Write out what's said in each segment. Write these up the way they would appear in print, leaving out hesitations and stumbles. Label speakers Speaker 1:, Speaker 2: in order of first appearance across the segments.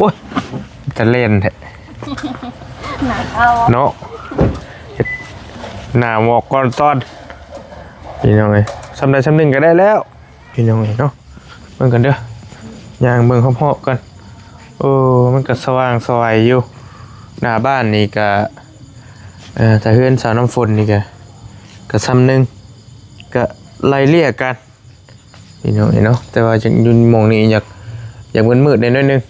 Speaker 1: อ้ยจะเล่นแท้
Speaker 2: หนาเอา
Speaker 1: เนาะหน้าหมอกก่อนตอนพี่น้องเอ้ยสำใดสำหนึ่งก็ได้แล้วพี่น้องเอ้ยเนาะเบิ่งกันเด้อย่างเบิ่งพร้อมๆกันโอ้มันก็สว่างสวยอยู่หน้าบ้านนี่ก็ถ้าเฮือนสาวน้ำฝนนี่ก็ซ้ำหนึ่งก็ไล่เลี่ยกันพี่น้องเอ้ยเนาะแต่ว่าจังอยู่หม่องนี้อยากมืดๆได้หน่อยนึง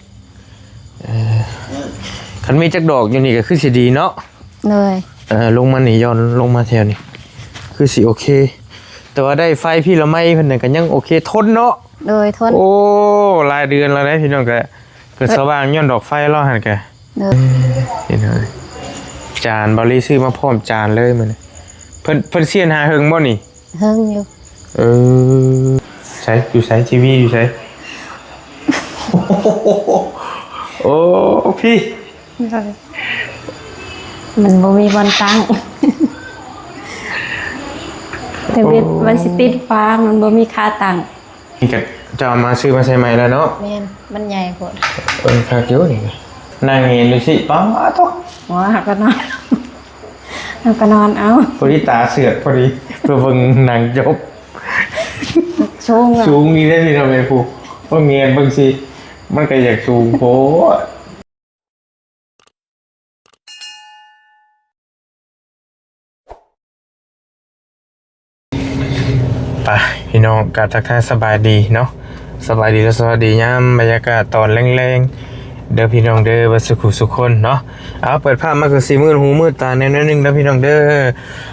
Speaker 1: คันมีจักดอกอยู่นี่ก็คือสิดีเนาะ
Speaker 2: เลย
Speaker 1: ลงมานี่ย้อนลงมาแถวนี้คือสิโอเคแต่ว่าได้ไฟพี่ละไม้เพิ่นน่ะก็ยังโอเคทนเนาะ
Speaker 2: เลยทน
Speaker 1: โอ้หลายเดือนแล้วนะพี่น้องก็เกิดสว่างย้อนดอกไฟรอหั่นแกเห็นไหมจานบริซื้อมาพร้อมจานเลยมื้อนี้เพิ่นเสียนหาเฮิงบ่นี่
Speaker 2: เฮิงอยู่
Speaker 1: ใช้อยู่ใช้ทีวีอยู่ใช้โอ้พี่
Speaker 2: มันบ่มีบอลตั้งแต่เวทมันสิติดฟ้ามันบ่มีค่าตั้ง
Speaker 1: นี่ก็จะเอามาซื้อมาใช้ใหม่แล้วเนาะ
Speaker 2: แม่นมันใหญ่โพด
Speaker 1: คักอยู่นี่นั่งเห็นดูสิป๊าตก
Speaker 2: หัวหักก็นอนหักก็นอนเอา
Speaker 1: พอดีตาเสือกพอดีเพื่อเบิ่งหนังจบสูงนี่ได้ที่ทำไมผู้ว่าเงียนบางสิมันก็อยากสูงโพไปพี่น้องกาทักทายสบายดีเนาะสบายดีและสวัสดีย่ำบรรยากาศตอนแรงๆเด้อพี่น้องเด้อวัสุขุสุคนเนาะเอาเปิดภาพมาคือสีมืดหูมืดตาแน่นนึงเด้อพี่น้องเด้อ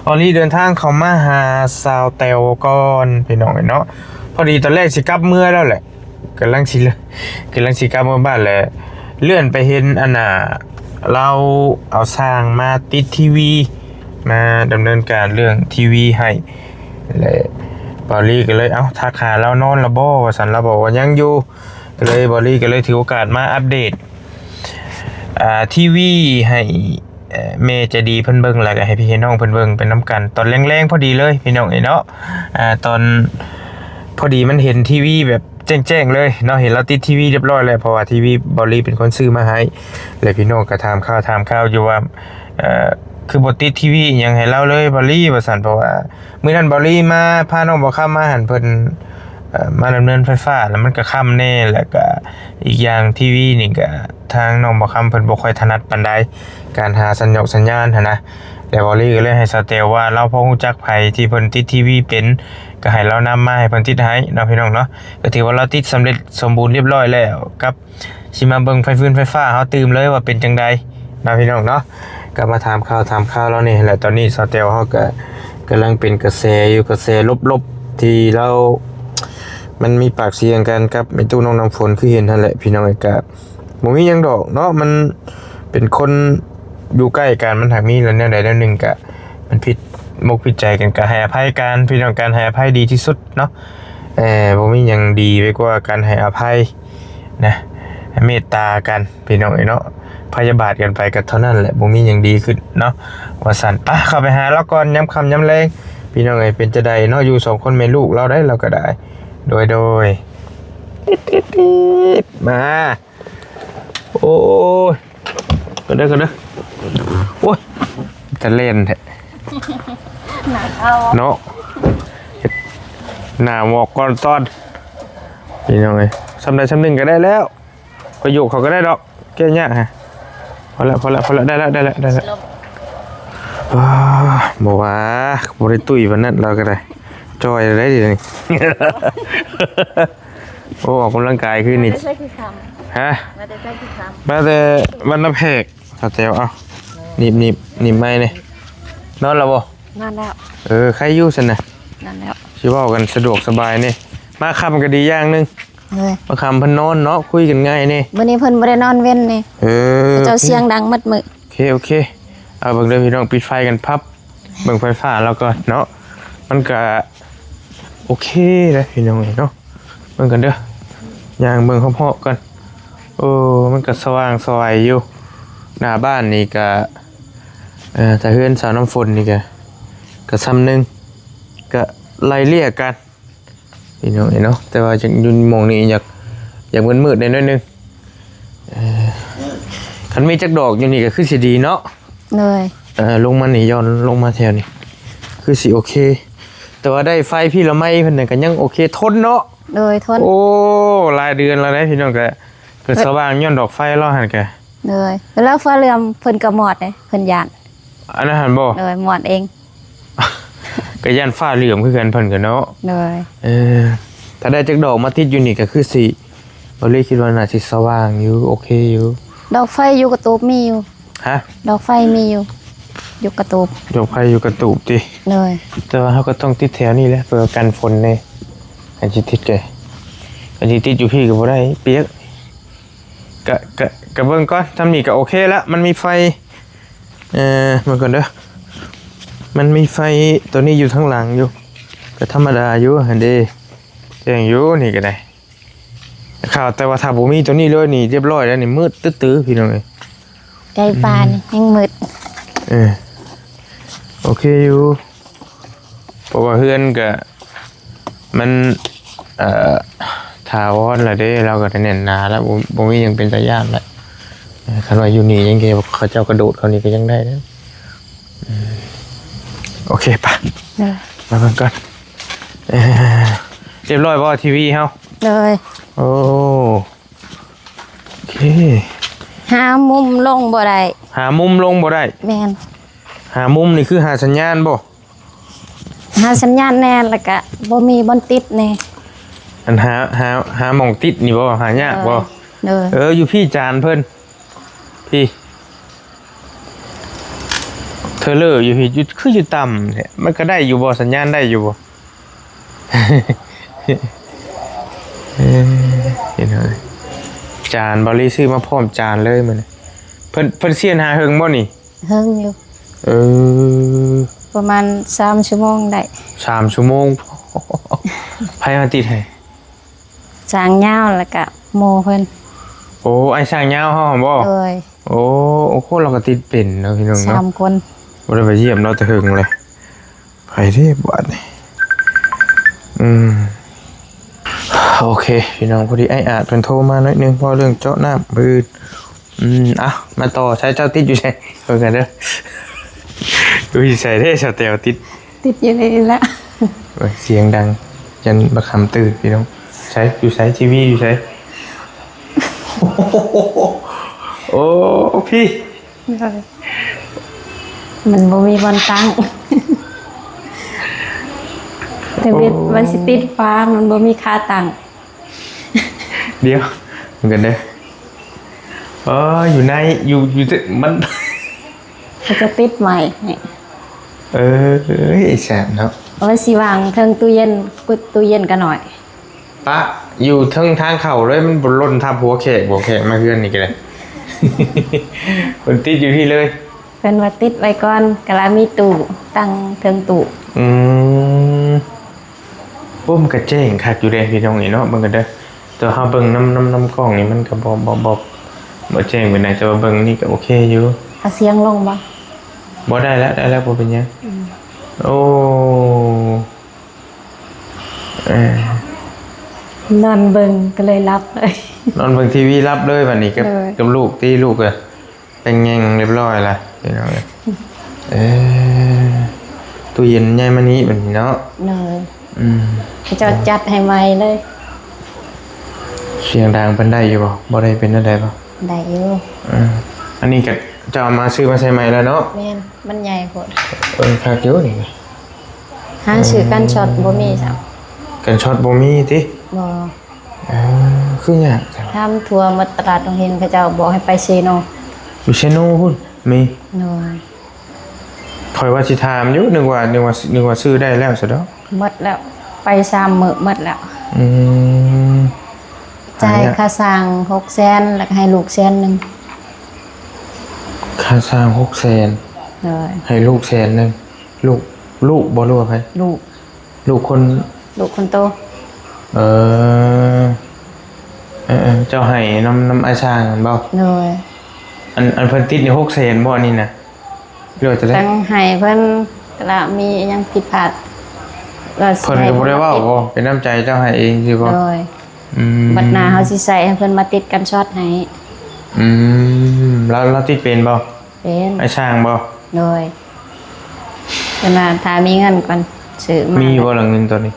Speaker 1: ออลี่เดินทางเขามาหาสาวเตวก่อนพี่น้องเนาะพอดีตอนแรกสิกลับเมื่อแล้วแหละกำลังสิกลับเมื่อบ้านแหละเลื่อนไปเห็นอันน่ะเราเอาสร้างมาติดทีวีมาดำเนินการเรื่องทีวีให้และบอลลี่ก็เลยทักหาแล้วนอนระบว่าสันระบอกว่ายังอยู่เลยบอลลี่ก็เลยถือโอกาสมาอัปเดตทีวีให้เมย์จะดีเพิ่นเบิ่งแล้วก็ให้พี่น้องเพิ่นเบิ่งเป็นน้ำกันตอนแรงๆพอดีเลยพี่น้องเนาะตอนพอดีมันเห็นทีวีแบบแจ้งๆเลยเนาะเห็นเราติดทีวีเรียบร้อยแล้วเพราะว่าทีวีบอลลี่เป็นคนซื้อมาให้เลยพี่น้องก็ถามข่าวอยู่ว่าคือบทติดทีวียังให้เล่าเลยบอลลี่ว่าสันเพราะว่ามื้อนั้นบอลลี่มาพาน้องบ่ค่ำมาหันเพิ่นมาดำเนินไฟฟ้าแล้วมันก็ค่ำแน่แล้วก็อีกอย่างทีวีนี่ก็ทางน้องบ่ค่ำเพิ่นบ่ค่อยถนัดปานใดการหาสัญญาณหั่นนะแต่บอลลี่ก็เลยให้สเตลว่าเราพอรู้จักไผที่เพิ่นติดทีวีเป็นก็ให้เรานำมาให้เพิ่นติดให้เนาะพี่น้องเนาะก็ถือว่าเราติดสำเร็จสมบูรณ์เรียบร้อยแล้วกับสิมาเบิ่งไฟฟ้าเฮาตื่มเลยว่าเป็นจังใดเนาะพี่น้องเนาะก็มาถามข่าวแล้วนี่แหละตอนนี้สเตลเฮาก็กำลังเป็นกระแสอยู่กระแสลบที่เรามันมีปากเสียงกันกับไอ้ตู้น้องน้ำฝนคือเห็นนั่นแหละพี่น้องไอ้กะบ่มีหยังดอกเนาะมันเป็นคนอยู่ใกล้กันมันหากมีแล้วแนวใดแนวหนึ่งกะมันผิดผิดใจกันก็ให้อภัยกันพี่น้องการให้อภัยดีที่สุดเนาะบ่มีหยังดีไปกว่าการให้อภัยนะเมตตากันพี่น้องเนาะพยาบาทกันไปก็เท่านั้นแหละบ่มีหยังดีขึ้นเนาะว่าสั่นป่ะเข้าไปหาแล้วก่อนย้ำคำย้ำแรงพี่น้องเป็นจะได้เนาะอยู่2คนแม่ลูกเราได้เราก็ได้โดยมาโอ้ยก็ได้โอ้ยจะเล่นแท้
Speaker 2: หนาเอา
Speaker 1: เนาะหน้าหมอกก่อนตอนพี่น้องสำใดสำหนึ่งก็ได้แล้วประโยคเขาก็ได้ดอกแค่นี้ฮะพอแล้วได้แล้วบอกว่าบริตุยวันนั้นเราก็ได้จอยได้ดีนี่โอ้ออกกำลังกายขึ้นนี่ฮะมาแต่วันนับเพกสเตลหนีบไม่เนี่ยนอนแล้วบ่
Speaker 2: นอนแล้ว
Speaker 1: ใครอยู่สินะ
Speaker 2: นอนแล้ว
Speaker 1: ชิว่ากันสะดวกสบายนี่มาคำก็ดีอย่างนึงมาคำเพิ่นนอนเนาะคุยกันง่ายนี่
Speaker 2: วันนี้เพิ่นไม่ได้นอนเว้นนี่เจ้าเสียงดังมัดมือ
Speaker 1: โอเคเอาเบิ่งเด้อพี่น้องปิดไฟกันพับเบิ่งไฟฟ้าแล้วก็เนาะมันก็โอเคเลยพี่น้องเนาะเบิ่งกันเด้อย่างเบิ่งพร้อมๆกันมันก็สว่างสวยอยู่หน้าบ้านนี่ก็ถ้าเฮือนสาวน้ำฝนนี่ก็ซ้ำหนึ่งก็ไล่เลี่ยกันพี่น้องเนาะแต่ว่าจังอยู่หม่องนี้อยากมืดๆหน่อยนึง คันมีจักดอกอยู่นี่ก็คือสิดีเนาะ
Speaker 2: เลย
Speaker 1: ลงมานี่ย้อนลงมาแถวนี้คือสิโอเคแต่ว่าได้ไฟพี่ละไม้เพิ่นน่ะก็ยังโอเคทนเนาะ
Speaker 2: เลยทน
Speaker 1: โอ้หลายเดือนแล้วนะพี่น้องก็เกิดสว่างย้อนดอกไฟรอหั่นแก
Speaker 2: เลยแล้วฟ้าเรือมเพิ่นก็หมอดเลยเพิ่นย่าน
Speaker 1: อันนั้นหั่นบ่
Speaker 2: เลยหมอดเอง
Speaker 1: ก็ย่านฟ้าเหลื่อมคือกันเพิ่นก็เนาะ
Speaker 2: เลย
Speaker 1: ถ้าได้จักดอกมาติดอยู่นี่ก็คือสิบ่เลยคิดว่าน่าสิสว่างอยู่โอเคอยู่
Speaker 2: ดอกไฟอยู่กระตูบมีอยู่
Speaker 1: ฮะ
Speaker 2: ดอกไฟมีอยู่อยู่กระตูบ
Speaker 1: ดอกไฟอยู่กระตูบติ
Speaker 2: เลย
Speaker 1: แต่ว่าเขาก็ต้องติดแถวนี้แหละเพื่อกันฝนเนี่ยอันที่ติดแกอันที่ติดอยู่พี่ก็บ่ได้เปียกกะเบิ่งก่อนทำนี่ก็โอเคละมันมีไฟมันก่อนเด้อมันมีไฟตัวนี้อยู่ข้างหลังอยู่ก็ธรรมดาอยู่หั่นเด้แจ้งอยู่นี่ก็ได้ข่าวแต่ว่าถ้าบ่มีตัวนี้เลยนี่เรียบร้อยแล้วนี่มืดตื้อๆพี่น้องเอ้ย
Speaker 2: ไกลปานยังมืด
Speaker 1: โอเคอยู่เพราะว่าเฮือนก็มันถาวรละเด้เราก็ได้แน่นหนาแล้วบ่มีหยังเป็นตาย่านแล้วคันว่าอยู่นี่ยังเกเขาเจ้ากระโดดเขานี่ก็ยังได้นะโอเคปะ
Speaker 2: เลย
Speaker 1: มาเบิ่งก่อนเรียบร้อยบ่ทีวีเฮา
Speaker 2: เลย
Speaker 1: โอ้โอเค
Speaker 2: หามุมลงบ่ได้
Speaker 1: หามุมลงบ่ได้
Speaker 2: แม่น
Speaker 1: หามุมนี่คือหาสัญญาณบ่
Speaker 2: หาสัญญาณแน่แล้วก็บ่มีบนติดแน่
Speaker 1: อันหาหม่องติดนี่บ่หายากบ่
Speaker 2: เลย
Speaker 1: อยู่พี่จานเพิ่นพี่เธอเลออยู่พี่คืออยู่ต่ำเนี่ยมันก็ได้อยู่บ่สัญญาณได้อยู่บ่ เห็นเลยจานบริซื้อมาพร้อมจานเลยมันเพิ่นเสียนหาเฮิงบ่นี่
Speaker 2: เฮิงอยู่ ประมาณ3ชั่วโมงได้
Speaker 1: 3 ชั่วโมง ไผมาติดให้
Speaker 2: จางยาวแล้วก็โมเพิ่น
Speaker 1: โอ้ไอ้ช่างยาวเฮาบ่
Speaker 2: เลย
Speaker 1: โอ้โคเราก็ติดเป็นเนาะพี่น้องเนาะ
Speaker 2: 3คน
Speaker 1: บ่ได้ไปเยี่ยมเราแต่เฮิงเลยไผเด้บัดนี่โอเคพี่น้องพอดีไอ้อาจเพิ่นโทรมาหน่อยนึงเพราะเรื่องเจาะน้ำบืดมาต่อใช้เจ้าติดอยู่ใช่เพิ่นกันเด้อดูสิใส่เด้ชาวแตวติด
Speaker 2: ติดอยู่นี่แหละ
Speaker 1: เสียงดังยันบักคำตื่นพี่น้องใช้อยู่ใช้ทีวีอยู่ใช้โอ้พี่
Speaker 2: มันบ่มีบอลตั้งแต่เวทมันสิติดฟ้ามันบ่มีค่าตั้ง
Speaker 1: เดี๋ยวเหมือนกันเด้ออยู่ในอยู่มัน
Speaker 2: เขาจะติดใหม่ให้
Speaker 1: ไอ้แสบเนาะ
Speaker 2: เอาไว้สิวางเทิงตู้เย็นกุดตู้เย็นกันหน่อย
Speaker 1: ปะอยู่ทางเข่าเลยมันบนล้นทับหัวแขกมาเพื่อนนี่กันเลย คนติดอยู่ที่เลย
Speaker 2: เพิ่นว่าติดไว้ก่อนกะลามีตู้ตั้งเทิงตู้
Speaker 1: ปุ้มกระเจ้งคักอยู่เด้พี่น้องนี่เนาะเบิ่งกันเด้อแต่เฮาเบิ่งน้ำกล้องนี่มันก็บ่แจ้งไปไหนแต่ว่าเบิ่งนี่ก็โอเคอยู่
Speaker 2: เอาเสียงลงบ่
Speaker 1: บ่ได้แล้วบ่เป็นหยังโอ้
Speaker 2: นอนเบิ่งก็เลยรับเลย
Speaker 1: นอนเบิ่งทีวีรับเลยบัดนี้กับลูกตีลูกอะเป็นแงงเรียบร้อยละพี่น้องตู้เย็นใหญ่มานี้บัดนี้เนาะ
Speaker 2: เลยเขาจะจัดให้ใหม่เลย
Speaker 1: เสียงดังเพิ่นได้อยู่บ่ได้เป็นได้บ่
Speaker 2: ได้อยู่
Speaker 1: อันนี้ก็จะเอามาซื้อมาใช้ใหม่แล้วเนาะ
Speaker 2: แม่นมันใหญ่โพด
Speaker 1: คักเยอะนี่
Speaker 2: หาซื้อกันช็อตบ่มีจ้ะ
Speaker 1: กันช็อตบ่มีติ
Speaker 2: บ่
Speaker 1: คือยาก
Speaker 2: ทำทัวร์มาตลาดตรงเห็นเขาเจ้าบอกให้ไปเซโน
Speaker 1: อยู่เชโน่พุ่นมี
Speaker 2: โน่น
Speaker 1: คอยว่าสิถามอยู่นึกว่าซื้อได้แล้วซะดอก
Speaker 2: หมดแล้วไป3มื้อหมดแล้ว จ่ายค่าสร้าง600,000แล้วก็ให้ลูก100,000นึง
Speaker 1: ค่าสร้าง600,000
Speaker 2: เลย
Speaker 1: ให้ลูก100,000ลูกบ่รู้ว่าไผ ลูกคน
Speaker 2: ลูกคนโต
Speaker 1: เจ้าให้น้ำอาช่างบ่
Speaker 2: เลย
Speaker 1: อันเพิ่นติดนี่600,000บ่นี่นะเรื่องจะได้
Speaker 2: ตั้งให้เพิ่นก็ละมีอิหยังผิดพลาดก็สิ
Speaker 1: เพิ่นก็บ่ได้เว้าบ่เป็นน้ำใจเจ้าให้เองสิบ่
Speaker 2: เลย บัดหน้าเฮาสิใส่ให้เพิ่นมาติดกันช็อตให้
Speaker 1: โ เราติดเป็นบ่
Speaker 2: เป็น
Speaker 1: ไอ้ช่างบ่
Speaker 2: โดยเวลาถ้ามีเงินก่อนซื้อมา
Speaker 1: มีบ่ละเงินตัวนี้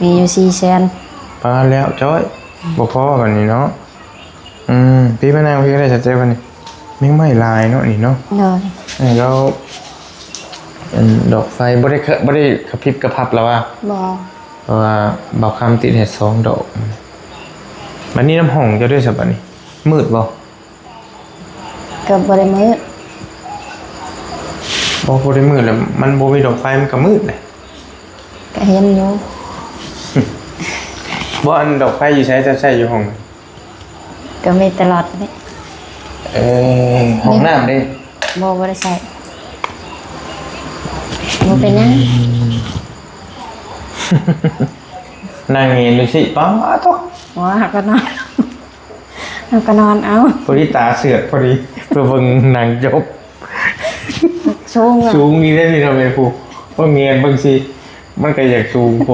Speaker 2: มีอยู่400,000
Speaker 1: ปาแล้วจ้อยบ่พอบัดนี้เนาะพี่มะนาวพี่ก็ได้ชัดเจนบัดนี้แม่งไม่ลายเนาะนี่เนาะ
Speaker 2: โดย
Speaker 1: แล้วดอกไฟบ่ได้กระพริบกระพับแล้วว่า
Speaker 2: บ่
Speaker 1: เพราะว่าเบาคำติดเห็ด2ดอกบัดนี้น้ำห้องจะด้วยสับบัดนี้มืดบ่
Speaker 2: ก็บ่ได้มื้อ
Speaker 1: บ่ได้มืดแล้วมันบ่มีดอกไฟมันก็มืดเลย
Speaker 2: ก็เห็นอยู่
Speaker 1: บ่อันดอกไฟอยู่ใช้จะใช้อยู่ห้อง
Speaker 2: ก็มีตลอดนี่
Speaker 1: ห้องน้ำเด้
Speaker 2: บ่ได้ใช้บ่เป็นหยัง
Speaker 1: นั่งเห็นดูสิป๊าตก
Speaker 2: หัวหักก็นอนหักก็นอนเอา
Speaker 1: พอดีตาเสือกพอดีเพื่อเบิ่งหนังจบ
Speaker 2: สูงอ่ะ
Speaker 1: สูงนี่ได้มีทำไมครูว่าเงียนเบิ่งสิมันก็อยากสูงโพ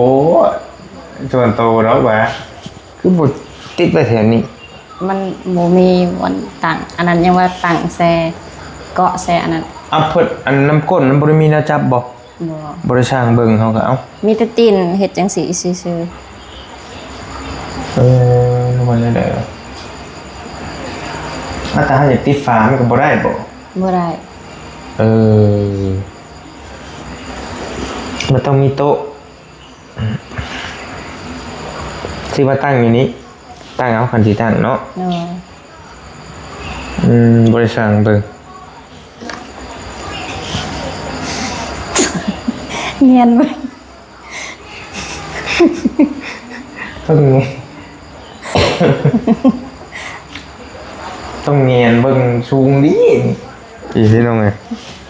Speaker 1: ส่วนโตแล้วว่าคือบ่ติดไปแถวนี้
Speaker 2: มันบ่มีวันตั้งอันนั้นยังว่าตั้งแซเกาะแซอันนั้น
Speaker 1: เอาเพิ่นอันน้ำก้นมันบ่ได้มีแนวจับบ่
Speaker 2: บ่
Speaker 1: บ่ได้ช่างเบิ่งเฮาก็เอา
Speaker 2: มีแต่ตีนเฮ็ดจังซี่ซื่อ
Speaker 1: รู้ว่าได้ถ้าตาอยากติดฟ้ามันก็บ่ได้บ่
Speaker 2: ๆบ่ได้
Speaker 1: มันต้องมีโต๊ะที่ว่าตั้งอยู่นี้ตั้งเอาคันที่ตั้งเนาะ
Speaker 2: เนาะ
Speaker 1: บ่ได้ช่างเบิ่ง
Speaker 2: เนียนเบ่
Speaker 1: ต้องเงียน ต้องเงียนเบิ่งสูงดีอีพี่น้องไง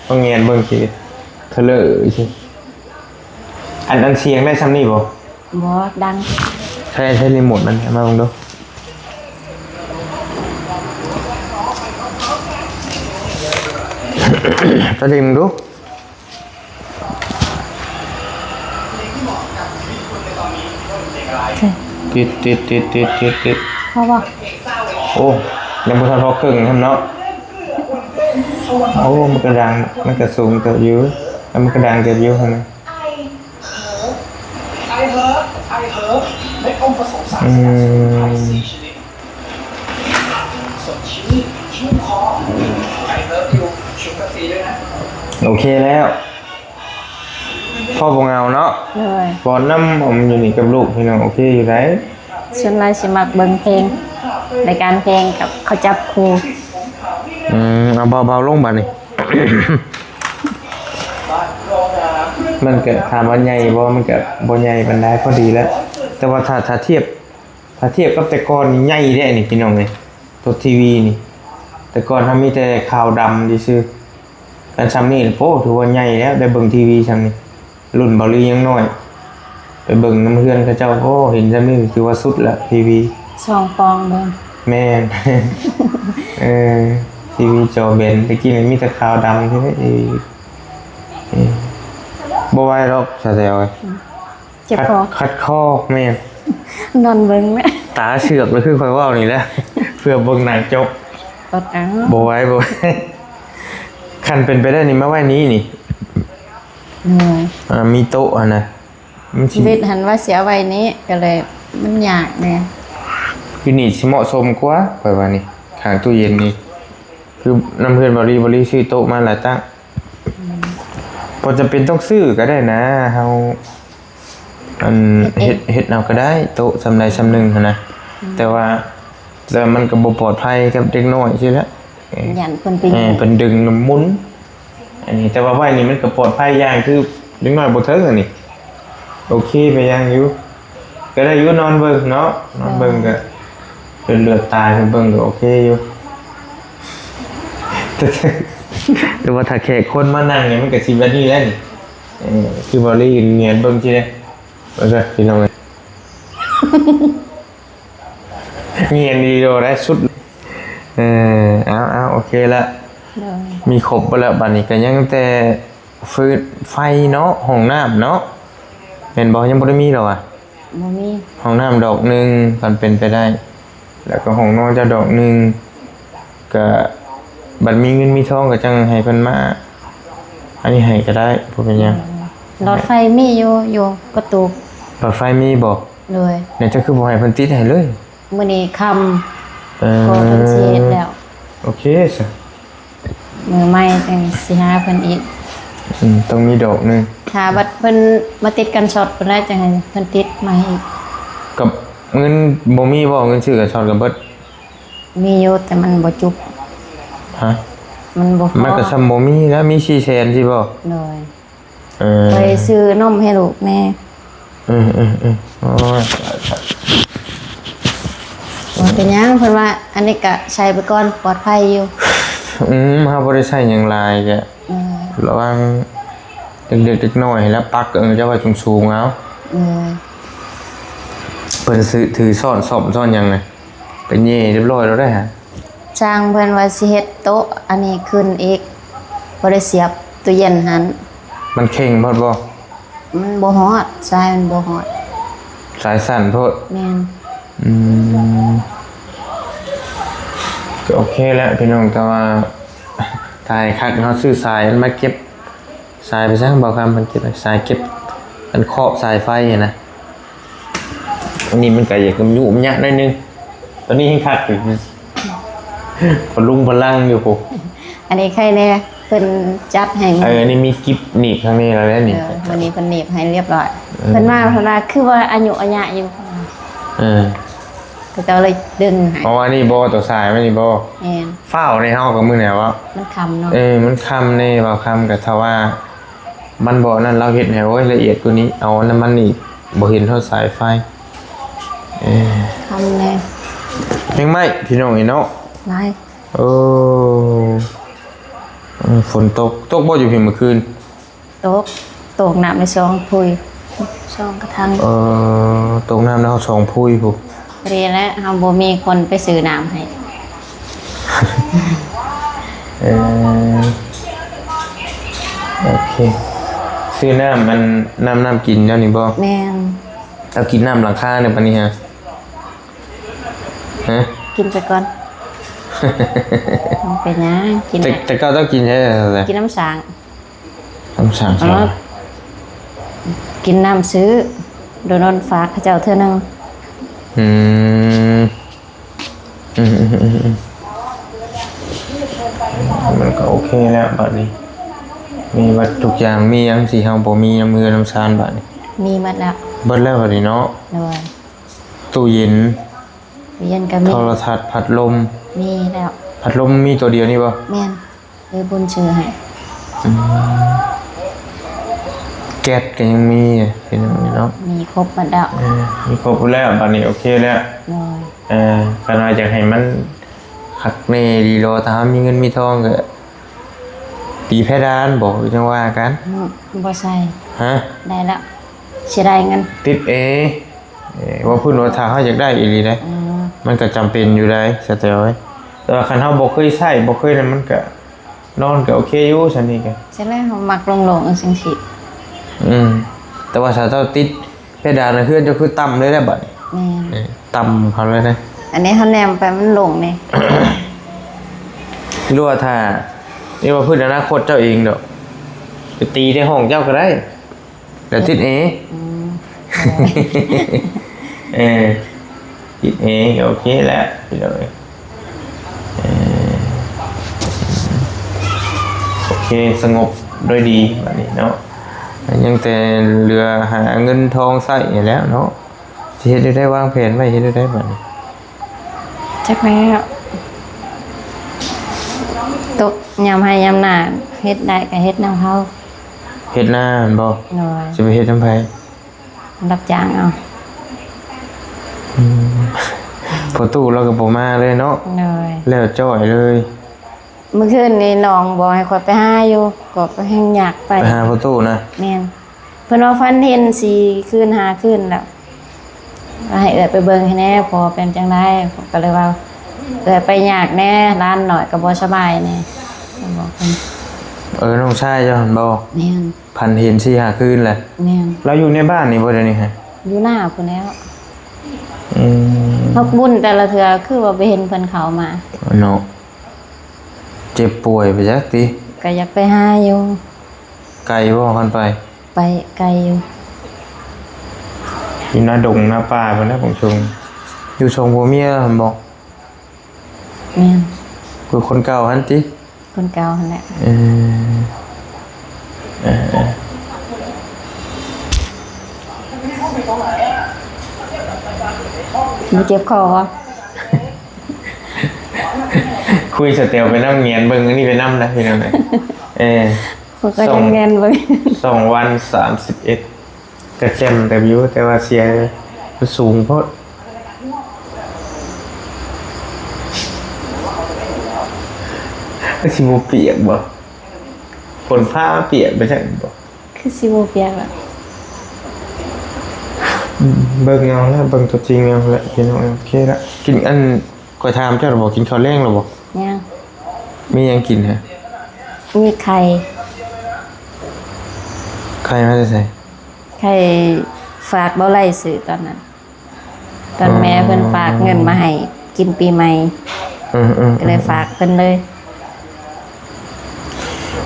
Speaker 1: ต้องเงียนเบิ่งสิเทเลอร์สิอันเสียงได้ซ้ำนี่บ่
Speaker 2: บ่ดัง
Speaker 1: ใช้รีโมทมันมาลองดูตะลิมดูติด
Speaker 2: เพราะว่า
Speaker 1: โอ้ยังบ่ทันพอครึ่งทำเนาะโอ้มันกระดังมันกระสูงเกิดอยู่แล้วมันกระดังเกิดอยู่หั่นน่ะโอเคแล้วพ่อบ่เหงาเนาะ
Speaker 2: เลย
Speaker 1: บอนน้ำผมอยู่นี่กับลูกพี่น้องโอเคอยู่ไหน
Speaker 2: ส่วนหลายสิมักเบิ่งเพลงรายการเพลงกับเขาจับครู
Speaker 1: เอาเบาๆลงบัดนี่ มันเกิดถามว่าใหญ่บ่มันเกิดบ่ใหญ่ปานใดพอดีแล้ว แต่ว่าถ้าเทียบกับแต่ก่อนนี่ใหญ่แท้นี่พี่น้องเอ้ยตัวทีวีนี่ แต่ก่อนทำมีแต่ขาวดำซื่อๆกันซ้ำนี่โอ้ถือว่าใหญ่แล้วได้เบิ่งทีวีซ้ำนี่รุ่นเบาลียังน้อยไปเบิ่งน้ำเฮือนเขาเจ้าโอ้เห็นซ้ำนี่ถือว่าสุดละทีวี
Speaker 2: ซองปองเบิ่ง
Speaker 1: แม่น ทีวีจอเบนตะกี้มันมีแต่ขาวดำใช่ไหมทีวีบ่ไหวหรอกสะแตว
Speaker 2: เจ็บคอ
Speaker 1: คัดคอแม่น
Speaker 2: นอนเบิ่งแม่
Speaker 1: ตาเสือกเลยคือคอยเว่านี่แหละ เพื่อเบิ่งหนังจบ
Speaker 2: กดเอา
Speaker 1: บ่ไหวคันเป็นไปได้นี่มาไว้นี้นี่
Speaker 2: เลย
Speaker 1: มีโต๊ะอะนะมันสิ
Speaker 2: ชีวิตหันว่าเสียไว้นี้ก็เลยมันยากแน่
Speaker 1: คือนี่สิเหมาะสมกว่าข่อยว่านี่ข้างตู้เย็นนี่คือน้ำเพื่อนบริซื้อโต๊ะมาหลายตั้งพอจะเป็นต้องซื้อก็ได้นะเฮาอันเฮ็ดเอาก็ได้โต๊ะสำใดสำหนึ่งหั้นนะแต่มันก็บ่ปลอดภัยกับเด็กน้อยซื่อแล้ว
Speaker 2: ยันเพิ่นไป
Speaker 1: เพิ่นดึงน้ำหมุนอันนี้แต่ว่าไว้นี่มันก็ปลอดภัยอย่างคือเด็กน้อยบ่เทิงอันนี้โอเคไปอย่างอยู่ก็ได้อยู่นอนเบิ่งเนาะนอนเบิ่งก็เป็นเลือดตายเบิ่งก็โอเคอยู่แต่ว่าถ้าแขกคนมานั่งเนี่ยมันก็สิแบบนี้แหละนี่คือบริเนียนเบิ่งสิเด้โอเคพี่น้องเงียนดีโดได้สุดเอาโอเคละ
Speaker 2: เลย
Speaker 1: มีครบไปแล้วบัดนี้ก็ยังแต่ฟืนไฟเนาะห้องน้ำเนาะเป็นบ่ยังบ่ได้มีหรอวะ
Speaker 2: บ่มี
Speaker 1: ห้องน้ำดอกหนึ่งกันเป็นไปได้ แล้วก็ห้องนอนจะดอกหนึ่งก็ บัดมีเงินมีทองก็จังให้เพิ่นมาอันนี้ให้ก็ได้บ่เป็นหยัง
Speaker 2: หลอดไฟมีอยู่กระตุก
Speaker 1: หลอดไฟมีบ่
Speaker 2: เลย
Speaker 1: เนี่ยจะคือบ่ให้เพิ่นติดให้เลย
Speaker 2: มื้อนี้ค่
Speaker 1: เอ
Speaker 2: ำพอเพิ่นสิเฮ็ดแล้ว
Speaker 1: โอเคซะ
Speaker 2: มือใหม่จังสิหาเพิ่นอีก
Speaker 1: ต้องมีดอกหนึง
Speaker 2: ถ้าบัดเพิ่นมาติดกันช็อตเพิ่นได้จังให้เพิ่นติดมาให้อีก
Speaker 1: กับเงินบ่มีบ่เงินซื้อกับช็อตกับเบิด
Speaker 2: มีอยู่แต่มันบ่จุบ
Speaker 1: ฮะ
Speaker 2: มันบ่พอ
Speaker 1: มันก็ซ้ำบ่มีแล้วมี400,000สิบ่
Speaker 2: เลย
Speaker 1: เออ
Speaker 2: ไปซื้อนมให้ลูกแม่
Speaker 1: โอ้ย
Speaker 2: บ่เป็นหยังเพิ่นว่าอันนี้ก็ใช้ไปก่อนปลอดภัยอยู่
Speaker 1: เฮาบ่ได้ใช้หยังหลายแก
Speaker 2: เออ
Speaker 1: ระวังเด็กๆเด็กน้อยแล้วปักจะไว้สูงๆเอา
Speaker 2: เออ
Speaker 1: เพิ่นซื้อถือซ่อนซ่อมซ่อนหยังไงเป็นเย่เรียบร้อยแล้วได้ฮะ
Speaker 2: ช่างเพิ่นว่าสิเฮ็ดโต๊ะอันนี้ขึ้นอีกบ่ได้เสียบตู้เย็นหัน
Speaker 1: มันเข่งพอดบ่
Speaker 2: มันบ่ฮอดใช่มันบ่ฮอด
Speaker 1: สายสั่นโพด
Speaker 2: แม่น
Speaker 1: อืมก็โอเคแล้วพี่น้องแต่ว่าทายคักเฮาซื้อสายมันมาเก็บสายไปซะบ่คำมันเก็บสายเก็บมันครอบสายไฟนะอันนี้มันก็อยากยุ่มยะหน่อยนึงตอนนี้ยังคักอยู่พลุงพลังอยู่ปุ๊
Speaker 2: อันนี้ใครแน่เพิ่นจัดให้
Speaker 1: อันนี้มีกิฟหนีบข้างนี้แล้วนี่
Speaker 2: วันนี้เพิ่นหนีบให้เรียบร้อยเพิ่นว่าคือว่าอายุอาญะอยู่
Speaker 1: เออ
Speaker 2: ก็จะเลยดึงให้
Speaker 1: เพราะว่านี่บ่ตัวสายไม่นี่บ่
Speaker 2: แม่น
Speaker 1: เฝ้าในเฮากับมือไหนวะ
Speaker 2: มันคำเนาะ
Speaker 1: มันคำในบ่คำกับถ้าว่า มันบ่นั่นเราเฮ็ดให้โอ้ยละเอียดกว่านี้เอาน้ำมันอีกบ่เห็นเท่าสายไฟเออ
Speaker 2: คำแน่
Speaker 1: ยังไม่พี่น้องเนาะ
Speaker 2: หลาย
Speaker 1: โอ้ฝนตกบ่อยู่พี่เมื่อคืน
Speaker 2: ตกน้ำในซองพุยซองกระทัง
Speaker 1: ตกน้ำแล้ว2พุ้ยพุ
Speaker 2: เรียนแล้วเฮาบ่มีคนไปซื้อน้ำให้
Speaker 1: เออโอเคซื้อน้ำมันน้ำกินแล้วนี่บ่
Speaker 2: แม่น
Speaker 1: เอากินน้ำหลังคาเนี่ยปะนี่ฮะฮะ
Speaker 2: กินไปก่อนมันเป็นหยังกิน
Speaker 1: แต่ก็ต้องกินใช่ไหม
Speaker 2: กินน้ำสาง
Speaker 1: น้ำสั่ง
Speaker 2: อ๋อกินน้ำซื้อโดนนฝากเขาเจ้าเทื่อนึง
Speaker 1: อืมมันก็โอเคแล้วบัดนี้ มีวัตถุกอย่างมียังสีเฮาบ่มีน้ำมือน้ำซานบัดนี้
Speaker 2: มีหมดแล้ว
Speaker 1: เบิดแล้วบัดนี้เนาะ
Speaker 2: ด้วย
Speaker 1: ตู้เย็น
Speaker 2: เรียนก็มี
Speaker 1: โทรทัศน์พัดลม
Speaker 2: มีแล้ว
Speaker 1: พัดลมมีตัวเดียวนี่บ่
Speaker 2: แม่นเลยบุญชื่อให้
Speaker 1: แก๊สก็ยังมีเป็นอย่างนี้เนาะ
Speaker 2: มีครบหมดแล้ว
Speaker 1: มีครบแล้วบัดนี้โอเคแล้ว
Speaker 2: ด้วย
Speaker 1: ก็น่าจะให้มันคักแน่ดีรอถ้ามีเงินมีทองก็ตีเพดานบอกจังว่ากัน
Speaker 2: บ่ใส่
Speaker 1: ฮะ
Speaker 2: ได้แล้วสิได้เงิน
Speaker 1: ติดว่าพูดว่าถ้าเฮาอยากได้อีหลีได้
Speaker 2: อืม
Speaker 1: มันก็จำเป็นอยู่ได้สเตลไว้แต่ว่าคันเฮาบ่เคยใช้บ่เคยนั้นมันก็นอนก็โอเคอยู่ซั่นนี่ก็
Speaker 2: ใช่แล้วเฮามักลงๆจังซี่
Speaker 1: แต่ว่าถ้าเจ้าติดเพดานเฮือนจะคือต่ำเลยได้บัด
Speaker 2: แม่น
Speaker 1: ต่ำเขาเลยนะ
Speaker 2: อันนี้เฮาแนมไปมันลงนี่
Speaker 1: หรือว่าถ้านี่ว่าพื้นอนาคตเจ้าเองดอกไปตีในห้องเจ้าก็ได้แต่ติด
Speaker 2: อืม
Speaker 1: ติดโอเคแล้วพี่น้องโอเคสงบโดยดีแบบนี้เนาะยังแต่เรือหาเงินทองใส่แล้วเนาะที่เฮ็ดได้วางแผนไว้เฮ็ดได้แบบนี้
Speaker 2: จักแล้วตกยามให้ยามหน้าเฮ็ดได้ก็เฮ็ดนำเฮา
Speaker 1: เฮ็ดหน้าบ่
Speaker 2: ด้วย
Speaker 1: จะไปเฮ็ดน้ำไผ
Speaker 2: รับจ้างเอา
Speaker 1: พอตู้เราก็บ่มาเลยเนาะ
Speaker 2: ด้วย
Speaker 1: แล้วจ้อยเลย
Speaker 2: เมื่อคืนนี้น้องบอกให้ข้อยไปหาอยู่ก็ไปแห่งอยากไป
Speaker 1: ไปหาพอตู้นะ
Speaker 2: แม่นเพิ่นว่าฟันเห็น4คืน5คืนแล้วว่าให้เอื้อยไปเบิ่งให้แน่พอเป็นจังได๋ผมก็เลยว่าเอื้อยไปยากแน่ร้านหน่อยก็บ่สบายแน่ก็บอกเพิ่น
Speaker 1: น้องชายเจ้าหั่นบ่
Speaker 2: แม่น
Speaker 1: พันเห็น4-5คืนแหละ
Speaker 2: แม่น
Speaker 1: เราอยู่ในบ้านนี่บ่เดี๋ยวนี้ฮะ
Speaker 2: อยู่หน้าพุ่นแล้ว
Speaker 1: อืม
Speaker 2: พักบุญแต่ละเทื่อคือว่าไปเห็นเพิ่นเข้ามา
Speaker 1: เนาะ เจ็บป่วยไปจักติ
Speaker 2: ก็อยากไปหาอยู่
Speaker 1: ไกลบ่กันไป
Speaker 2: ไปไกลอยู่
Speaker 1: อยู่หน้าดงหน้าป่าเพิ่นนะผมชงอยู่ชงผัวเมียหั่นบ่
Speaker 2: แม่น
Speaker 1: คือคนเก่าหั่นติ
Speaker 2: คนเก่าหั่นแหละ
Speaker 1: เออเออ
Speaker 2: มีเจ็บคอบ่
Speaker 1: คุยสเตลไปนำเงียนเบิ่งอันนี้ไปนำนะพี่น้องเออ
Speaker 2: คนก็ยังเงินเบิ่ง
Speaker 1: 2 วัน 31กระเจ็มแต่อยู่แต่ว่าเสียสูงโพดสิบ่เปียกบ่ฝนฟ้าเปียกไปจังบ่
Speaker 2: คือสิบ่เปียกแล้ว
Speaker 1: เบิ่งเอาแล้วเบิ่งตัวจริงเอาแล้วพี่น้องโอเคละกินอันก็ถามเจ้าบ่กินข้าวแลงหรอบ่
Speaker 2: ยัง
Speaker 1: มีหยังกินฮะ
Speaker 2: มีไข่
Speaker 1: ใครมาจะใส่
Speaker 2: ไข่ฝากเบ่ไล่ซื้อตอนนั้น ตอนแม่เพิ่นฝากเงินมาให้กินปีใหม่ ก็เลยฝากเพิ่นเลย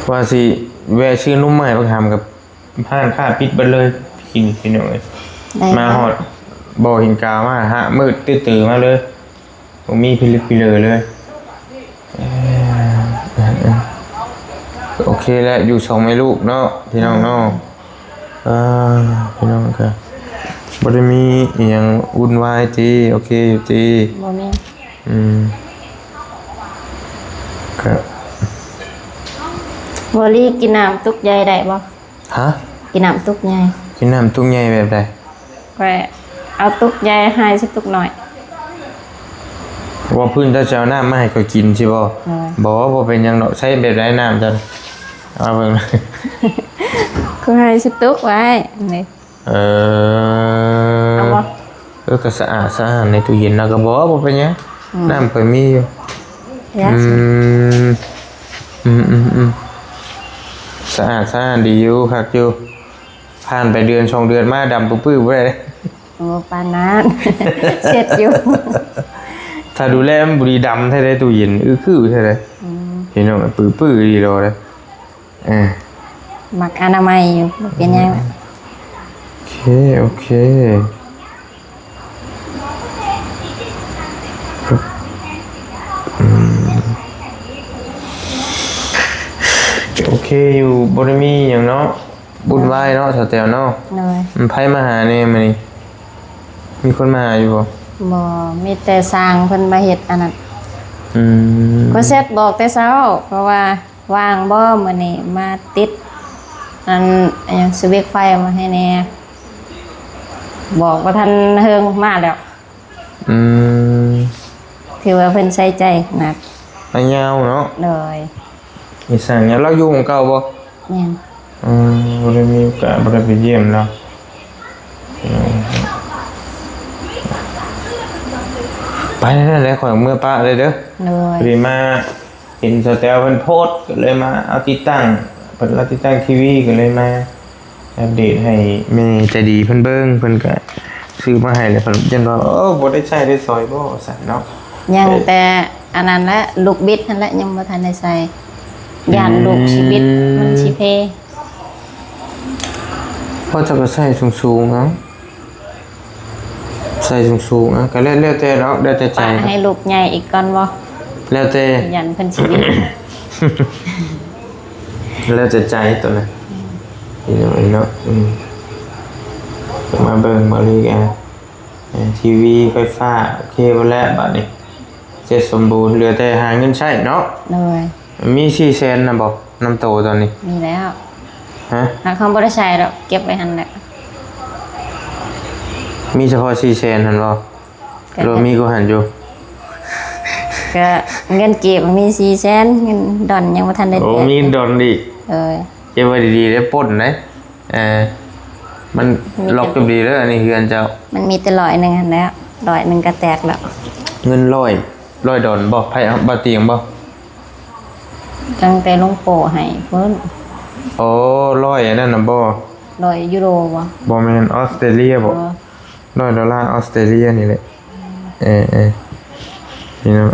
Speaker 1: ว่าสิแวะชื่อนุ่มใหม่ไปทำกับผ่านค่าปิดเบิดเลยกินพี่น้องเอ้ย
Speaker 2: ได้
Speaker 1: มาฮอดบ่เห็นกามาฮะมืดตื้อๆมาเลยบ่มีพิลึกพิเลอเลยโอเคแล้วอยู่สองแม่ลูกเนาะพี่น้องเนาะพี่น้องก็บ่ได้มีอีหยังวุ่นวายติโอเคอยู่ติ
Speaker 2: บ่มี
Speaker 1: ก็
Speaker 2: บ่ลีกินน้ำตุกใหญ่ได้บ่
Speaker 1: ฮะ
Speaker 2: กินน้ำตุกใหญ่
Speaker 1: กินน้ำตุ้งใหญ่แบบใด
Speaker 2: ก็เอาตุกใหญ่ให้สักตุกหน่อย
Speaker 1: ว่าพื้นเจ้าจะเอาน้ำมาให้ก็กินใช่บ่ บอกว่าบ่เป็นหยังดอกใช้แบบไรน้ำจันเอาเบิ่ง
Speaker 2: คือให้สักตุกไว้นี่
Speaker 1: เอ
Speaker 2: เอา
Speaker 1: อ
Speaker 2: บ่
Speaker 1: ก็สะอาดในตู้เย็นนะก็บอกว่าบ่เป็นหยังน้ำเพิ่นมีอยู่
Speaker 2: ยา
Speaker 1: อื
Speaker 2: สิ
Speaker 1: มสะอาดดีอยู่คักอยู่ผ่านไปเดือน2 เดือนมาดำปื้อๆบ่ได้
Speaker 2: โอ้ปานนั้น เช็ดอยู่
Speaker 1: ถ้าดูแลมันบ่ดีดำแท้ได้ตู้เย็นคือแท้ได้พี่น้องปื้อๆดีดอกเลยเออ
Speaker 2: มักอนามัยอยู่บ่เป็นหยัง
Speaker 1: โอเคโอเคอยู่บ่ได้มีหยังเนาะบุญไหว้เนาะสแตลเนาะ
Speaker 2: เลย
Speaker 1: มันไผมาหาแน่มื้อนี้มีคนมาหาอยู่บ่
Speaker 2: บ่มีแต่สร้างเพิ่นมาเฮ็ดอันนั้น
Speaker 1: อืม
Speaker 2: ก็เสร็จบอกแต่เช้า เพราะว่าว่างบ่มื้อนี้มาติดอันอิหยังสวิตช์ไฟมาให้แน่บอกว่าท่านเฮิงมาแล้ว
Speaker 1: อืม
Speaker 2: ถือว่าเพิ่นใส่ใจนะ
Speaker 1: อันยาวเนาะ
Speaker 2: เลย
Speaker 1: มีสั่งเนี่ยเราอยู่ของเก่าบ่
Speaker 2: แม่น
Speaker 1: บ่ได้มีโอกาสบ่ได้ไปเยี่ยมเราไปนั่นแหละข่อยเมื่อป้าเลยเด้อ
Speaker 2: เลย
Speaker 1: พอดีมาเห็นสแตลเพิ่นโพสต์ก็เลยมาเอาติดตั้งเพิ่นเอาติดตั้งทีวีก็เลยมาอัปเดตให้แม่ใจดีเพิ่นเบิ่งเพิ่นก็ซื้อมาให้แล้วเพิ่นยันว่าบ่ได้ใช้ได้ซอยบ่สั่นเนาะ
Speaker 2: ยังแต่อันนั้นแหละลูกบิดนั่นแหละยังบ่ทันได้ใส่ย่านลูกชีวิตมันสิเพ
Speaker 1: พอจะก็ใส่สูงๆเนาะใส่สูงๆก็แล้วแต่เนาะแล้วแต่ใจ
Speaker 2: ปะให้ลูกใหญ่อีกก่อนบ่
Speaker 1: แล้วแต่
Speaker 2: ยันเพิ่นชีวิต
Speaker 1: แล้วแต่ใจตัวนั้นนี่เนาะมาเบิ่งมาลีแกทีวีไฟฟ้าโอเคบ่แล้วบัดนี้เสร็จสมบูรณ์เหลือแต่หาเงินใช้เนาะ
Speaker 2: เลย
Speaker 1: มี400,000น่ะบ่น้ำโตตอนนี้
Speaker 2: มีแล้ว
Speaker 1: ฮะ
Speaker 2: หาคำบ่ได้ใช้ดอกเก็บไว้หั่นแหละ
Speaker 1: มีเฉพาะ400,000หั่นบ่หรือมีกูหันอยู่
Speaker 2: ก็เงินเก็บมี400,000เงินดอนยังบ่ทันได้
Speaker 1: โอ้
Speaker 2: แตะ
Speaker 1: มีดอนดิ
Speaker 2: เอ้ย
Speaker 1: เก็บไว้ดีๆได้ปล้นนะมันล็อกจบดีแล้วอันนี้เฮือนเจ้า
Speaker 2: มันมีแต่100นึงหั่นแล้ว100นึงก็แตกแล้ว
Speaker 1: เงิน100ดอนบ่ไผบ่เตียงบ่
Speaker 2: ตั้งแต่ลงโปะให้เพิ่น
Speaker 1: โอ้100อันนั้นน่ะบ่
Speaker 2: 100ยูโรบ่
Speaker 1: บ่แม่นออสเตรเลียบ่$100ออสเตรเลียนี่แหละนี่น้อง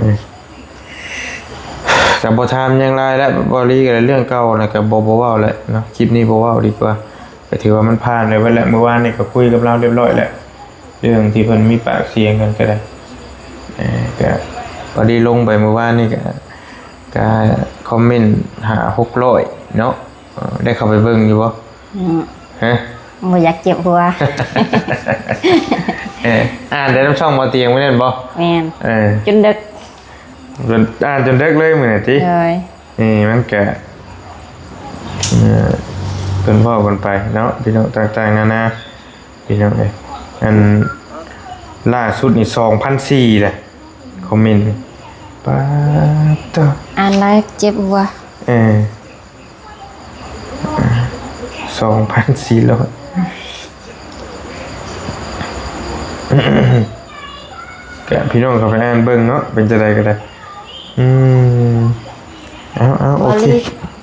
Speaker 1: แต่บ่ถามหยังไรแล้วบ่รีกันเรื่องเก่าแล้วก็บ่เว้าแล้วเนาะคลิปนี้บ่เว้าดีกว่าก็ถือว่ามันผ่านเลยไปแล้วเมื่อวานนี่ก็คุยกับเราเรียบร้อยแล้วเรื่องที่เพิ่นมีปากเสียงกันก็ได้ก็พอดีลงไปเมื่อวานนี่ก็คอมเมนต์หา600เนาะได้เข้าไปเบิ่งอยู่บ่ฮะ
Speaker 2: บ่อยากเจ็บหัว
Speaker 1: อ่านได้น้ำช่องบ่เตียงไว้นั่นบ่
Speaker 2: แม่นจนดึก
Speaker 1: อ่านจนดึกเลยมื้อนี้ตินี่มันก็เพิ่นเว้ากันไปเนาะพี่น้องต่างๆนานาพี่น้องเอ้ยอันล่าสุดนี่ 2,400 แหละคอมเมนต์ป๊าดตะ
Speaker 2: อ่านไลฟ์เจ็บหัว
Speaker 1: 2,400แกพี่น้องเขาไปอ่านเบิ่งเนาะเป็นจะได้ก็ได้เอาโอเค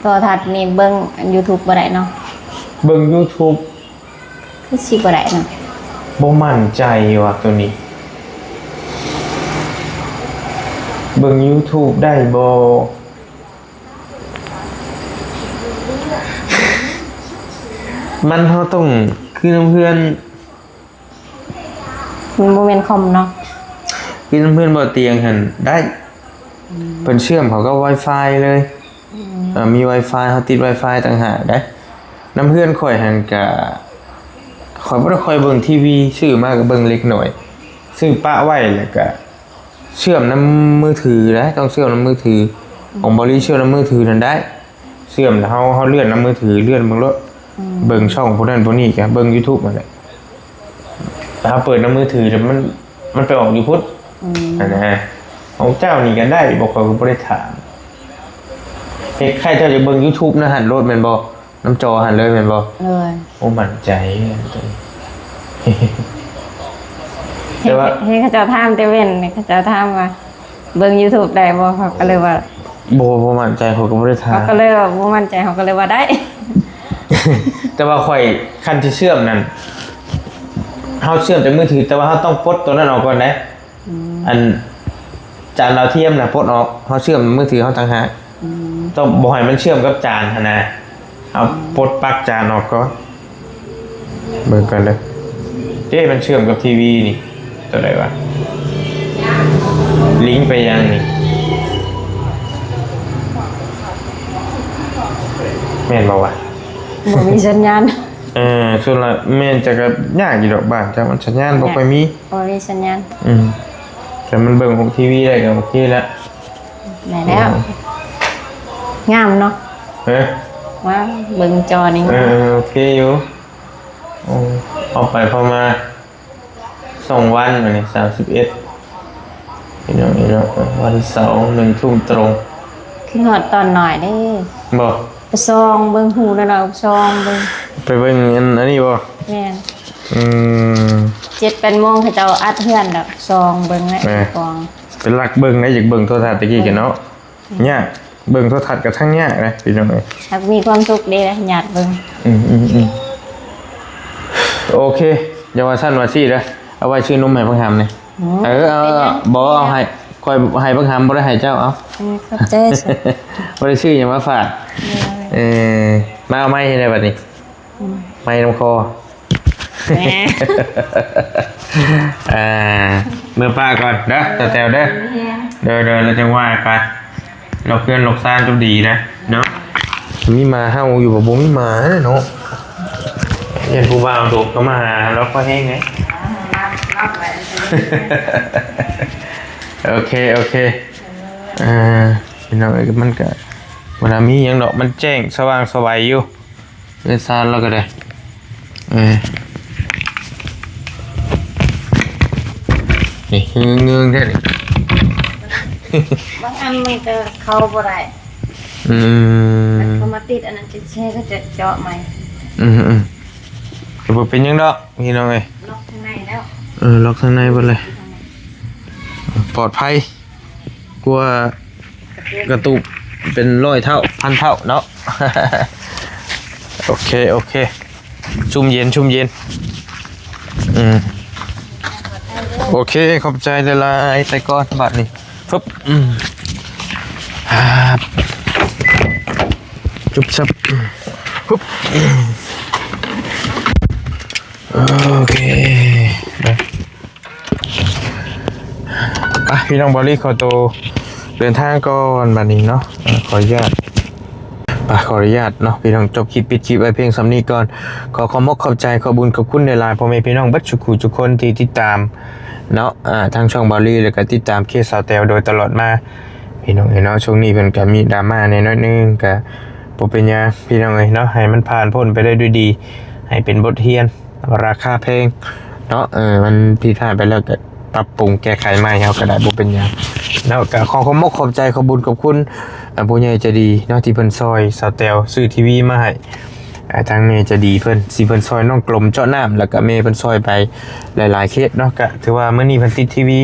Speaker 2: โทรทัศน์นี่เบิ่ง YouTube บ่ได้เนาะ
Speaker 1: เบิ่ง YouTube
Speaker 2: คือสิบ่ได้เนาะ
Speaker 1: บ่มั่นใจว่ะตัวนี้เบิ่ง YouTube ได้บ่มันเฮาต้องคือน้ำเพื่อน
Speaker 2: มันบ่แม่นคอมเนาะ
Speaker 1: คือน้ำเพื่อนบ่เตียงหั่นได้เพิ่นเชื่อมเขาก็ Wi-Fi เลยมี Wi-Fi เฮาติด Wi-Fi ต่างหากได้น้ำเพื่อนข่อยหั่นก็ข่อยบ่ได้ค่อยเบิ่งทีวีซื้อมาก็เบิ่งเล็กหน่อยซื้อปะไว้แล้วก็เชื่อมน้ำมือถือได้ต้องเชื่อมน้ำมือถือของบ่รีเชื่อมน้ำมือถือนั่นได้เชื่อมแล้วเฮาเลื่อนน้ำมือถือเลื่อนเบิ่งรถเบิ่งช่องพวกนั้นพวกนี้ก็เบิ่ง YouTube นั่นแหละถ้าเปิดน้ำมือถือแล้วมันไปออกอยู่พุทธนะของเจ้านี่กันได้บอกว่าบ่ได้ถามใครเจ้าจะเบิ่ง YouTube นะหันโหลดแม่นบ่น้ำจอหันเลยแม่นบ่
Speaker 2: เลย
Speaker 1: โอ้มั่นใจ
Speaker 2: แต่ว่าเขาเจ้าถามแต่เว้นเขาเจ้าถามว่าเบิ่ง YouTube ได้บ่เขาก็เลยว่า
Speaker 1: บ่มั่นใจเขาก็บ่ได้ถาม
Speaker 2: เขาก็เลยว่าบ่มั่นใจเขาก็เลยว่าได้
Speaker 1: แต่ว่าข่อยคันที่เชื่อมนั่นเฮาเชื่อมจากมือถือแต่ว่าเฮาต้องปลดตัวนั้นออกก่อนนะอันจานดาวเทียมน่ะปลดออกเฮาเชื่อมมือถือเฮาต่างหากต้องบ่ให้มันเชื่อมกับจานหั่นน่ะเอาปลดปลั๊กจานออกก่อนเบิ่งกันเลยมันเชื่อมกับทีวีนี่ตัวไหนวะลิงก์ไปยังนี่แม่นบ่วะ
Speaker 2: บ่มีสัญญาณ
Speaker 1: ส่วนละแม่นจะก็ยากอยู่ดอกบ้านจ้ะมันสัญญาณบ่ค่อยมี
Speaker 2: บ่มีสัญญาณ
Speaker 1: แต่มันเบิ่งของทีวีได้ก็โอเคแล้ว
Speaker 2: ได้แล้วงามเนาะว่าเบิ่งจอนี่
Speaker 1: โอเคอยู่เอาไปพอมา2วันมื้อนี้31พี่น้องวันเสาร์ 1 ทุ่มตรง
Speaker 2: คือฮอดตอนหน่อยเด้
Speaker 1: บ่
Speaker 2: ไปซองเบิ่งหูแล้วเนาะซองเบิ่ง
Speaker 1: ไปเบิ่งอันนี้บ่
Speaker 2: แม่น7-8 โมงเขาเจ้าอัดเฮือนแล้วซองเบิ่งแล้วกอง
Speaker 1: เป็นหลักเบิ่งได้อยากเบิ่งโทรทัศน์ตะกี้กันเนาะยากเบิ่งโทรทัศน์ก็ทั้งยากนะพี่น้องเอ้ย
Speaker 2: ถ้ามีความสุขดีนะอยากเบิ่ง
Speaker 1: โอเคอย่าว่าซั่นว่าซี่เด้อเอาไว้ชื่อนมให้บังหำนี่บ่เอาให้ค่อยให้บังหำบ่ได้ให้เจ้าเอา
Speaker 2: ขอบใจ
Speaker 1: บ่ได้ชื่อหยังมาฝากมาเอาไม้ให้ได้บัดนี้ไม้น้ำคอเมื่อป้าก่อนเด้อแตวเด้อเดินแล้วจังว่าไปเราเพื่อนหลกซ่านจนดีนะเนาะมีมาเฮาอยู่บ่มีมาเนาะเห็นผู้บ่าวโดดก็มาหาแล้วก็แห้งไงโอเคพี่น้องมันก็เวลามีหยังดอกมันแจ้งสว่างสวัยอยู่เป็นซานแล้วก็ได้นี่เงื้องแค่นี้
Speaker 2: บางอันมันจะเข้าบ่ได้เขามาติดอันนั้นจะแช่ก็จะเจาะใหม่
Speaker 1: จะบอกเป็นยังดอกพี่น้องเอ้ย
Speaker 2: ล็อกข้างในแล้ว
Speaker 1: ล็อกข้างในหมดเลยปลอดภัยกลัวกระตุกเป็น100 เท่า1,000 เท่าเนาะโอเคชุ่มเย็นโอเคขอบใจหลายๆแต่ก่อนบัดนี้ปึ๊บ จุบซับปุ๊บโอเคนะพี่น้องบอลลี่ขอตัวเดินทางก่อนบัดนี้เนาะขออนุญาตขออนุญาตเนาะพี่น้องจบคลิปปิดคลิปไว้เพียงสำนี้ก่อนขอมกขอบใจขอบุญขอบคุณในไลน์พ่อแม่พี่น้องบัดชุกุทุกคนที่ติดตามเนาะทางช่องบอลลี่แล้วก็ติดตามเคสสาวแตวโดยตลอดมาพี่น้องเนาะช่วงนี้เพิ่นก็มีดราม่าในน้อยนึงก็บ่เป็นหยังพี่น้องเนาะให้มันผ่านพ้นไปได้ด้วยดีให้เป็นบทเรียนราคาแพงเนาะมันผิดพลาดไปแล้วก็ปรับปรุงแก้ไขใหม่เฮาก็ได้บ่เป็นหยังแล้วก็ขอมกขอบใจขอบุญขอบคุณผู้ใหญ่ใจดีเนาะที่เพิ่นซอยสาวแตวซื้อทีวีมาให้ทางเมย์จะดีเพิ่นสิเพิ่นซอยน้องกลมเจาะน้ำแล้วก็เมย์เพิ่นซอยไปหลายๆเคสเนาะก็ถือว่ามื้อนี้เพิ่นติดทีวี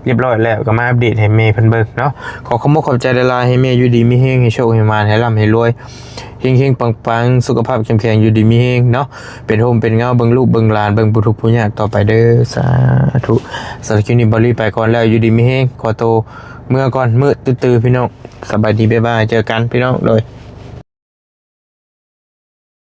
Speaker 1: เรียบร้อยแล้วก็มาอัปเดตให้เมย์เพิ่นเบิ่งเนาะขอมกขอบใจหลายๆให้เมย์อยู่ดีมีเฮงให้โชคให้มานให้ร่ำให้รวยเฮงๆปังๆสุขภาพเข้มแข็งอยู่ดีมีเฮงเนาะเป็นโฮมเป็นเงาเบิ่งลูกเบิ่งหลานเบิ่งผู้ทุกข์ผู้ยากต่อไปเด้อสาธุสำหรับคลิปนี้บอลลี่ไปก่อนแล้วอยู่ดีมีเฮงขอโตเมื่อก่อนมืดตื้อๆพี่น้องสบายดีบ๊ายบายเจอกันพี่น้องเลย